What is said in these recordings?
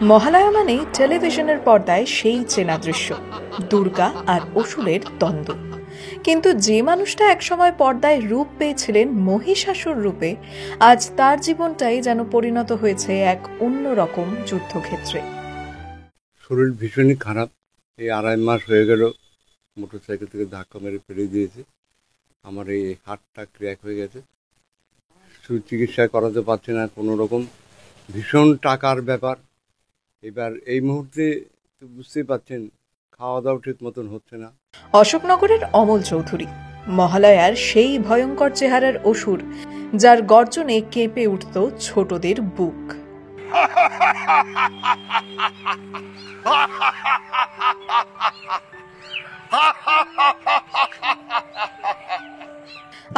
মহালয়া মানে টেলিভিশনের পর্দায় সেই চেনা দৃশ্য, দুর্গা আর অসুরের দ্বন্দ্ব। কিন্তু যে মানুষটা একসময় পর্দায় রূপ পেয়েছিলেন মহিষাসুর রূপে, আজ তার জীবনটাই যেন পরিণত হয়েছে এক অন্যরকম যুদ্ধক্ষেত্রে। শরীর ভীষণই খারাপ। এই 2.5 মাস হয়ে গেল মোটরসাইকেল থেকে ধাক্কা মেরে ফেলে দিয়েছে। আমার এই হাতটা ক্র্যাক হয়ে গেছে, সুচিকিৎসা করাতে পারছি না কোনো রকম। ভীষণ টাকার ব্যাপার। এবার এই মুহূর্তে তো বুঝতেই পারছেন, খাওয়া দাওয়া ঠিক মতন হচ্ছে না। অশোকনগরের অমল চৌধুরী মহালয়ার সেই ভয়ঙ্কর চেহারার অসুর, যার গর্জনে কেঁপে উঠত ছোটদের বুক।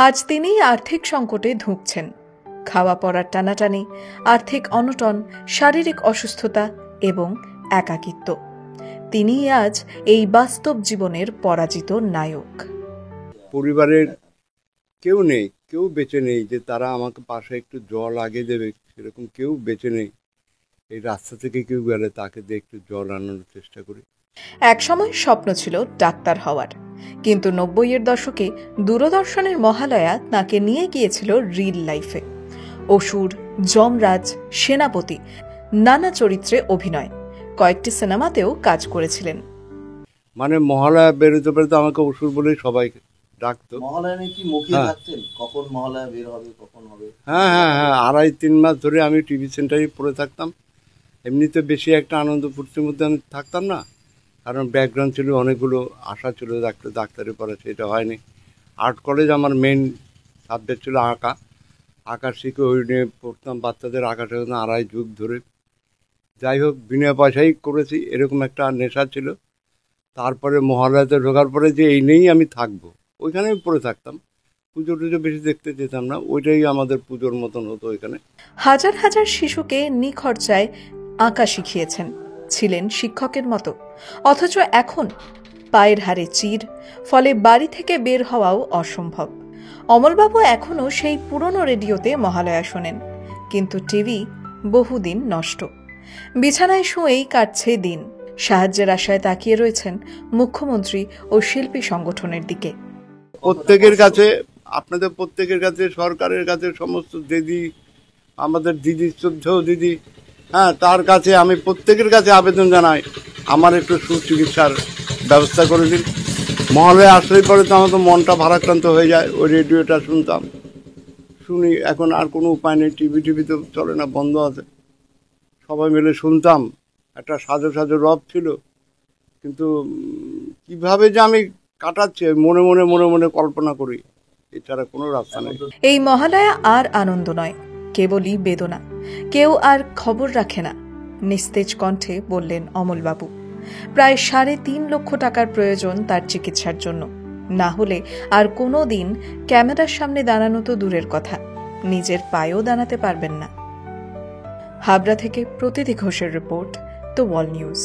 আজ তিনি আর্থিক সংকটে ধুঁকছেন। খাওয়া পড়ার টানাটানি, আর্থিক অনটন, শারীরিক অসুস্থতা এবং একাকিত্ব। তিনি আজ এই বাস্তব জীবনের পরাজিত নায়ক। পরিবারের কেউ নেই, কেউ বেঁচে নেই যে তারা আমাকে পাশে একটু জল আগিয়ে দেবে, সেরকম কেউ বেঁচে নেই। এই রাস্তা থেকে কেউ গেলে তাকে দিয়ে একটু জল আনানোর চেষ্টা করি। একসময় স্বপ্ন ছিল ডাক্তার হওয়ার, কিন্তু 90-এর দশকে দূরদর্শনের মহালয়া তাকে নিয়ে গিয়েছিল রিল লাইফে। অসুর, যমরাজ, সেনাপতি, নানা চরিত্রে অভিনয়, কয়েকটি সিনেমাতেও কাজ করেছিলেন। মানে মহালয়া বেরোতে বেরোতে আমাকে অসুর বলেই সবাই ডাকতো। মহালয়া নিয়ে কি মুখিয়ে থাকতেন, কখন মহালয়া বের হবে, কখন হবে? হ্যাঁ, 2.5-3 মাস ধরে আমি টিভি সেন্টারেই পড়ে থাকতাম। এমনিতে বেশি একটা আনন্দ ফুর্তির মধ্যে আমি থাকতাম না, কারণ ব্যাকগ্রাউন্ড ছিল, অনেকগুলো আশা ছিল ডাক্তারি পড়া, সেটা হয়নি। আর্ট কলেজ আমার মেন সাবজেক্ট ছিল আঁকা শিখে ওই নিয়ে পড়তাম। বাচ্চাদের আঁকা শেখানো 2.5 যুগ ধরে। যাই হোক, বিনা পয়সাই করেছি, এরকম একটা নেশা ছিল। তারপরে মহালয়াতে ঢোকার পরে যে এই নিয়েই আমি থাকবো, ওইখানেই পড়ে থাকতাম। পুজো টুজো বেশি দেখতে যেতাম না, ওইটাই আমাদের পুজোর মতন হতো এখানে। হাজার হাজার শিশুকে নিখরচায় আঁকা শিখিয়েছেন, ছিলেন শিক্ষকের মতো। অথচ এখন পায়ের হাড়ে চির, ফলে বাড়ি থেকে বের হওয়াও অসম্ভব। অমলবাবু এখনও সেই পুরনো রেডিওতে মহালয়া শোনেন, কিন্তু টিভি বহুদিন নষ্ট। বিছানায় শুয়েই কাটছে দিন। সাহায্যের আশায় তাকিয়ে রয়েছেন মুখ্যমন্ত্রী ও শিল্পী সংগঠনের দিকে। প্রত্যেকের কাছে, আপনাদের প্রত্যেকের কাছে, সরকারের কাছে, সমস্ত দিদি, আমাদের দিদি, শ্রদ্ধেয় দিদি, তার কাছে আমি প্রত্যেকের কাছে আবেদন জানাই, আমার একটু সুচিকিৎসার ব্যবস্থা করে দিন। মহালয়া আসলেই পরে তো আমার তো মনটা ভারাক্রান্ত হয়ে যায়। ওই রেডিওটা শুনি, এখন আর কোনো উপায় নেই। টিভি তো চলে না, বন্ধ আছে। সবাই মিলে শুনতাম, একটা সাজো রব ছিল। কিন্তু কিভাবে যে আমি কাটাচ্ছি মনে মনে কল্পনা করি, এছাড়া কোনো রাস্তা নেই। এই মহালয়া আর আনন্দ নয়, কেবলই বেদনা। কেউ আর খবর রাখে না, নিস্তেজ কণ্ঠে বললেন অমলবাবু। প্রায় 3.5 লক্ষ টাকার প্রয়োজন তার চিকিৎসার জন্য। না হলে আর কোনো দিন ক্যামেরার সামনে দাঁড়ানো তো দূরের কথা, নিজের পায়েও দাঁড়াতে পারবেন না। হাবড়া থেকে প্রতীতি ঘোষের রিপোর্ট, দ্য ওয়াল নিউজ।